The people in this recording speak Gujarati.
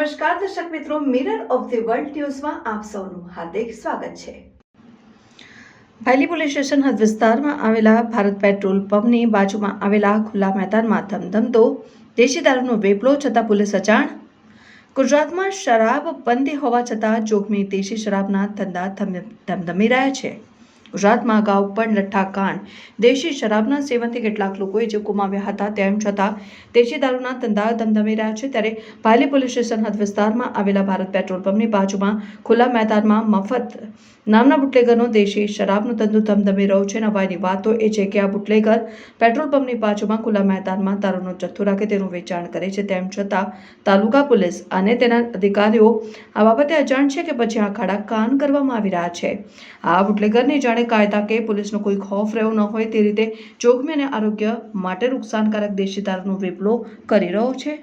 નમસ્કાર દર્શક મિત્રો, મિરર ઓફ ધ વર્લ્ડ ન્યૂઝમાં આપ સૌનું હાર્દિક સ્વાગત છે। ભાયલી પોલીસ સ્ટેશન હદ વિસ્તારમાં આવેલા ભારત પેટ્રોલ પંપની બાજુમાં આવેલા ખુલ્લા મેદાનમાં ધમધમતો દેશી દારૂનો વેપલો છતાં પોલીસ અજાણ। ગુજરાતમાં શરાબ બંધી હોવા છતાં જોખમી દેશી શરાબના ધંધા ધમધમી રહ્યા છે। ગુજરાતમાં અગાઉ પણ લઠ્ઠાકાંડ દેશી શરાબના સેવનથી કેટલાક લોકોએ જીવ ગુમાવ્યા હતા, તેમ છતાં દેશી દારૂના ધંધા ધમધમી રહ્યા છે। ત્યારે ભાયલી પોલીસ સ્ટેશન હદ વિસ્તારમાં આવેલા ભારત પેટ્રોલ પંપની બાજુમાં ખુલ્લા મેદાનમાં મફત નામના બુટલેગરનો દેશી શરાબનો ધંધો ધમધમી રહ્યો છે। નવાઈની વાત તો એ છે કે આ બુટલેગર પેટ્રોલ પંપની બાજુમાં ખુલ્લા મેદાનમાં દારૂનો જથ્થો રાખે તેનું વેચાણ કરે છે, તેમ છતાં તાલુકા પોલીસ અને તેના અધિકારીઓ આ બાબતે અજાણ છે કે પછી આ ખાડા કાન કરવામાં આવી રહ્યા છે। આ બુટલેગરની જાણે કાયદા કે પોલીસનો કોઈ ખૌફ રહ્યો ન હોય તે રીતે જોખમી અને આરોગ્ય માટે નુકસાનકારક દેશી દારૂનો વેપલો કરી રહ્યો છે।